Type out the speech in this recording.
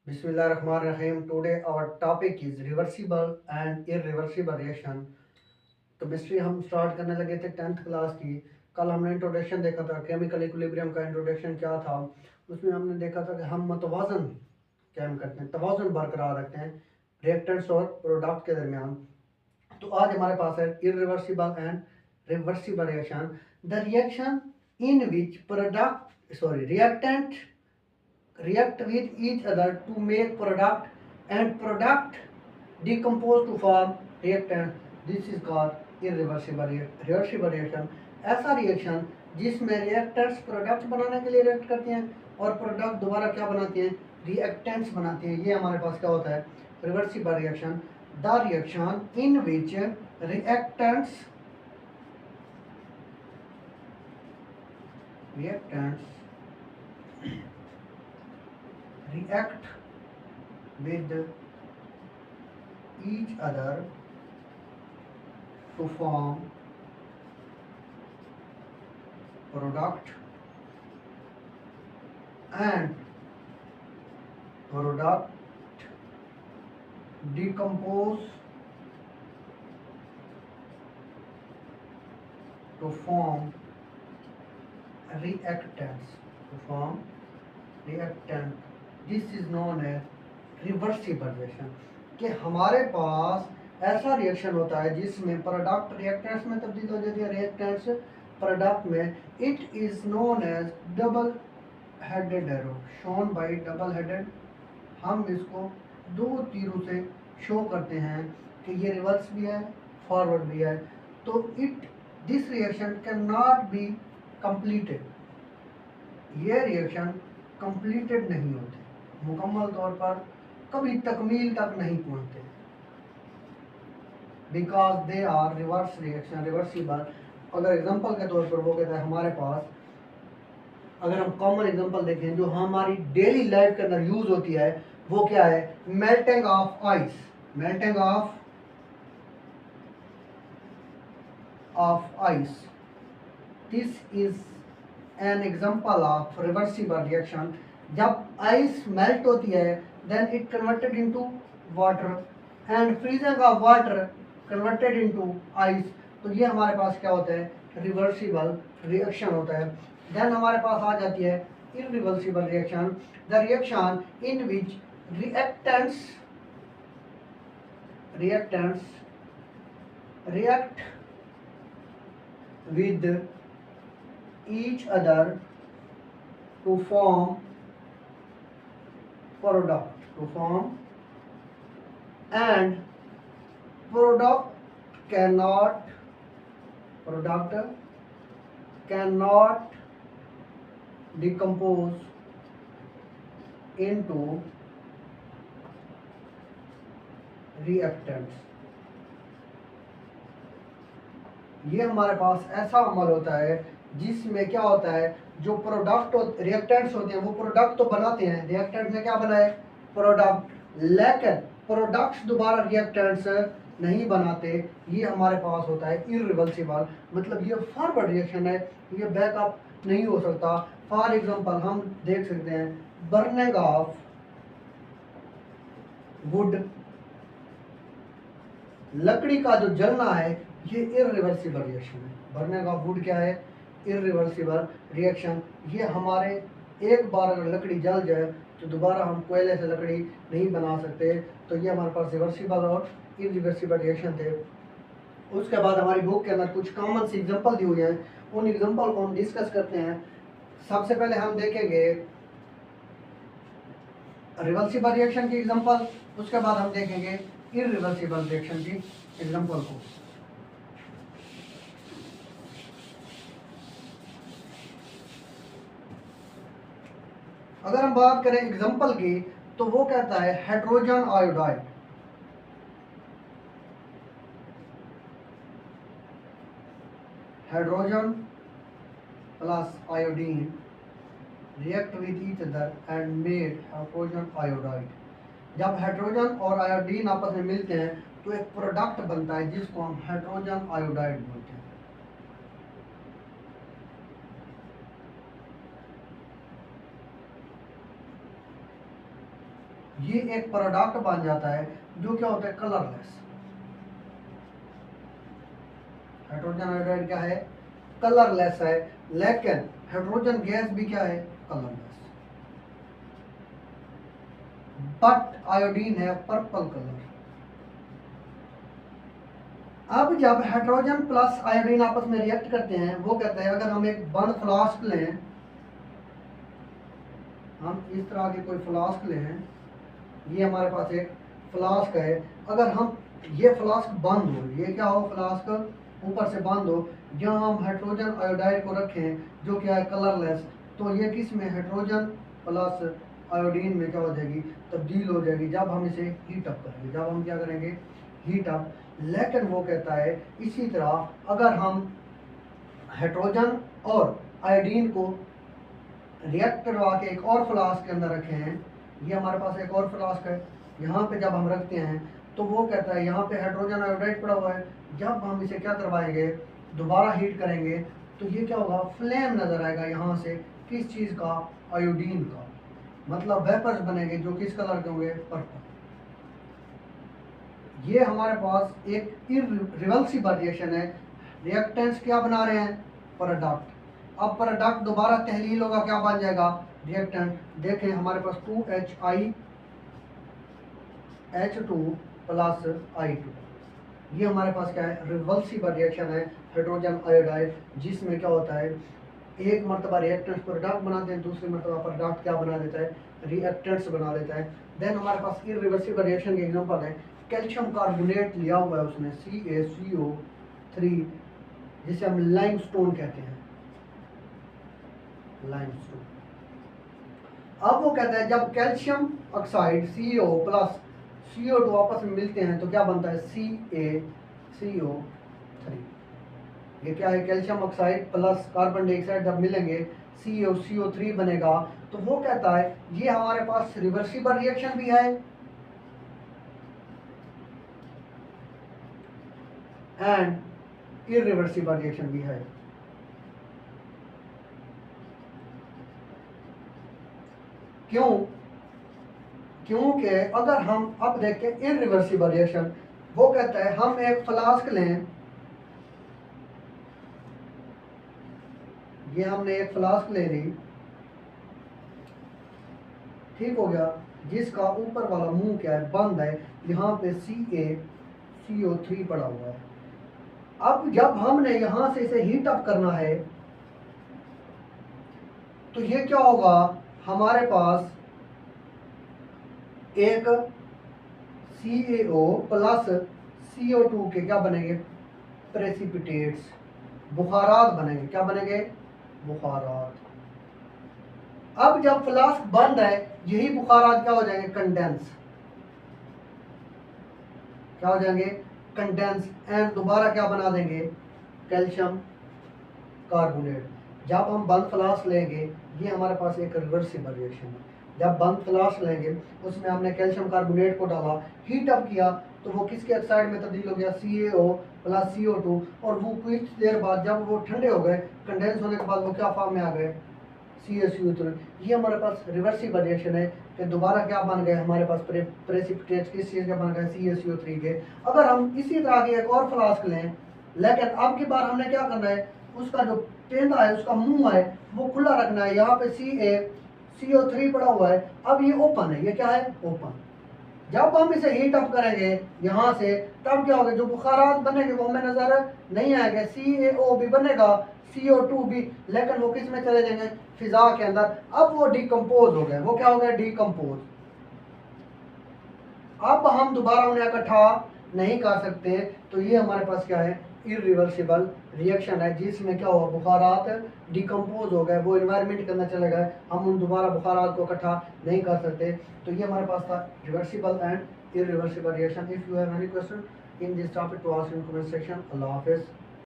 Bismillahirrahmanirrahim. Today our topic is reversible and irreversible reaction. Chemistry हम start करने लगे थे 10th क्लास की। कल हमने इंट्रोडक्शन देखा था, केमिकल इक्विलिब्रियम का इंट्रोडक्शन क्या था। उसमें हमने देखा था कि हम मतवाजन कायम करते हैं, तवाज़ुन बरकरार रखते हैं रिएक्टेंट्स और प्रोडक्ट के दरमियान। तो आज हमारे पास है irreversible and reversible reaction. The reaction in which product reactant react with each other to make product and product decompose to form reactant. This is called reversible reaction. ऐसा रिएक्शन जिसमें reactors product बनाने के लिए react करते हैं और product दोबारा क्या बनाते हैं, रिएक्टेंट्स बनाते हैं। ये हमारे पास क्या होता है, reversible reaction. The reaction in which reactants react with each other to form product and product decompose to form reactant. This is known as reversible reaction. कि हमारे पास ऐसा रिएक्शन होता है जिसमें प्रोडक्ट रिएक्टेंट्स में तब्दील हो जाती है, रिएक्टेंट्स प्रोडक्ट में। It is known as double headed arrow, shown by double headed. हम इसको दो तीरों से शो करते हैं कि ये रिवर्स भी है, फॉरवर्ड भी है। तो this reaction can not be completed. ये रिएक्शन कंप्लीटेड नहीं होते, मुकम्मल तौर पर कभी तकमील तक नहीं पहुंचते, because they are reverse reaction reversible. अगर एग्जांपल के तौर पर वो कहता है हमारे पास, अगर हम कॉमन एग्जांपल देखें जो हमारी डेली लाइफ के अंदर यूज होती है, वो क्या है, melting of ice. Melting of ice, this is an example of reversible reaction. जब आइस मेल्ट होती है then it converted into water and freezing of water converted into ice. तो ये हमारे पास क्या होता है, रिवर्सिबल रिएक्शन होता है। देन हमारे पास आ जाती है irreversible reaction. The reaction in which reactants react with each other to form and product cannot decompose into reactants। ये हमारे पास ऐसा अमल होता है जिसमें क्या होता है, जो प्रोडक्ट रिएक्टेंट्स होते हैं वो प्रोडक्ट तो बनाते हैं, रिएक्टेंट में क्या बनाए, प्रोडक्ट, लेकिन प्रोडक्ट्स दोबारा रिएक्टेंट्स नहीं बनाते। ये हमारे पास होता है इरिवर्सिबल, मतलब ये फॉरवर्ड रिएक्शन है, ये बैकअप नहीं हो सकता। फॉर एग्जांपल हम देख सकते हैं बर्निंग ऑफ वुड, लकड़ी का जो जलना है ये इरिवर्सिबल रिएक्शन है। बर्निंग ऑफ वुड क्या है, इरिवर्सिबल रिएक्शन। ये हमारे एक बार अगर लकड़ी जल जाए तो दोबारा हम कोयले से लकड़ी नहीं बना सकते। तो ये हमारे पास रिवर्सिबल और इरिवर्सिबल रिएक्शन थे। उसके बाद हमारी बुक के अंदर कुछ कॉमन सी एग्जांपल दी हुई हैं, उन एग्जांपल को हम डिस्कस करते हैं। सबसे पहले हम देखेंगे रिवर्सिबल रिएक्शन की एग्जांपल, उसके बाद हम देखेंगे इरिवर्सिबल रिएक्शन की एग्जांपल को। अगर हम बात करें एग्जांपल की तो वो कहता है hydrogen iodide. Hydrogen plus iodine react with each other and made hydrogen iodide. जब हाइड्रोजन और आयोडीन आपस में मिलते हैं तो एक प्रोडक्ट बनता है जिसको हम हाइड्रोजन आयोडाइड बोलते हैं। ये एक प्रोडक्ट बन जाता है जो क्या होता है, कलरलेस। हाइड्रोजन आयोडाइड क्या है, कलरलेस है, लेकिन हाइड्रोजन गैस भी क्या है, कलरलेस। बट आयोडीन है पर्पल कलर। अब जब हाइड्रोजन प्लस आयोडीन आपस में रिएक्ट करते हैं, वो कहते हैं अगर हम एक बंद फ्लास्क लें, हम इस तरह के कोई फ्लास्क लें, ये हमारे पास एक फ्लास्क है, अगर हम ये फ्लास्क बंद हो, ये क्या हो, फ्लास्क ऊपर से बंद हो, यहाँ हम हाइड्रोजन आयोडाइड को रखें जो क्या है, कलरलेस, तो ये किस में, हाइड्रोजन प्लस आयोडीन में क्या हो जाएगी, तब्दील हो जाएगी जब हम इसे हीट अप करेंगे। जब हम क्या करेंगे, हीट अप। लेकिन वो कहता है इसी तरह अगर हम हाइड्रोजन और आयोडीन को रिएक्ट करवा के एक और फ्लास्क के अंदर रखे हैं, ये हमारे पास एक और फ्लास्क है, यहाँ पे जब हम रखते हैं तो वो कहता है यहाँ पे हाइड्रोजन आयोडाइड पड़ा हुआ है, जब हम इसे क्या करवाएंगे, दोबारा हीट करेंगे, तो ये क्या होगा, फ्लेम नज़र आएगा यहाँ से, किस चीज़ का, आयोडीन का, मतलब वेपर्स बनेंगे जो किस कलर के होंगे, पर्पल। ये हमारे पास एक इरिवर्सिबल रिएक्शन है। रिएक्टेंट्स क्या बना रहे हैं, प्रोडक्ट। अब प्रोडक्ट दोबारा तहलील होगा, क्या बन जाएगा, रिएक्टेंट। देखें हमारे पास 2HiH2 प्लस I2, ये हमारे पास क्या है, रिवर्सिबल रिएक्शन है हाइड्रोजन आयोडाइड, जिसमें क्या होता है, एक मरतबा रिएक्टेंट्स प्रोडक्ट बनाते हैं, दूसरी मरतबा प्रोडक्ट क्या बना देता है, रिएक्टेंट्स बना देता है। देन हमारे पास इरिवर्सिबल रिएक्शन के एग्जांपल है, कैल्शियम कार्बोनेट लिया हुआ है उसने CaCO3, जिसे हम लाइमस्टोन कहते हैं, लाइमस्टोन। अब वो कहता है जब calcium oxide CO plus CO2 आपस में मिलते हैं तो क्या बनता है, CaCO3। ये क्या है, calcium oxide plus carbon dioxide जब मिलेंगे CO3 बनेगा। तो वो कहता है ये हमारे पास रिवर्सिबल रिएक्शन भी है एंड इरिवर्सिबल रिएक्शन भी है। क्यों, क्योंकि अगर हम अब देखें इरिवर्सिबल रिएक्शन, वो कहता है हम एक फ्लास्क लें, ये हमने एक फ्लास्क ले ली, ठीक हो गया, जिसका ऊपर वाला मुंह क्या है, बंद है, यहाँ पे CaCO3 पड़ा हुआ है। अब जब हमने यहां से इसे हीट अप करना है तो ये क्या होगा, हमारे पास एक CaO प्लस CO2 के क्या बनेंगे, प्रेसिपिटेट्स, बुखारात बनेंगे। क्या बनेंगे, बुखारात। अब जब फ्लास्क बंद है, यही बुखारात क्या हो जाएंगे, कंडेंस, क्या हो जाएंगे, कंडेंस, एंड दोबारा क्या बना देंगे, कैल्शियम कार्बोनेट। जब हम बंद फ्लास्क लेंगे, ये हमारे पास एक रिवर्सिबल रिएक्शन है। जब बंद फ्लास्क लेंगे, उसमें हमने कैल्शियम कार्बोनेट को डाला, हीट अप किया, तो वो किसके ऑक्साइड में तब्दील हो गया, CaO प्लस CO2, और वो कुछ देर बाद जब वो ठंडे हो गए, कंडेंस होने के बाद वो क्या फॉर्म में आ गए, CaCO3। ये हमारे पास रिवर्सिबल रिएक्शन है कि दोबारा क्या बन गए, हमारे पास प्रेसिपिटेट्स किस चीज़ के बन गए, CaCO3 के। अगर हम इसी तरह के एक और फ्लास्क लें, लेकिन अब की बार हमने क्या करना है, उसका जो पेंदा है, उसका मुंह है, वो खुला रखना है, यहाँ पे CaCO3 पड़ा हुआ है, अब ये ओपन है, ये क्या है, ओपन। जब हम इसे हीट अप करेंगे यहाँ से, तब क्या होगा, जो बुखारात बनेंगे वो हमें नजर नहीं आएंगे, CaO भी बनेगा, CO2 भी, लेकिन वो किस में चले जाएंगे, फिजा के अंदर। अब वो डिकम्पोज हो गए, वो क्या हो गया, डिकम्पोज। अब हम दोबारा उन्हें इकट्ठा नहीं कर सकते, तो ये हमारे पास क्या है, इरिवर्सिबल रिएक्शन है, जिसमें क्या हुआ, बुखारात डिकम्पोज हो गए, वो एनवायरनमेंट के अंदर चले गए, हम उन दोबारा बुखारात को इकट्ठा नहीं कर सकते। तो ये हमारे पास था reversible and irreversible reaction. If you have any question in this topic, to ask in comment section. अल्लाह हाफिज़।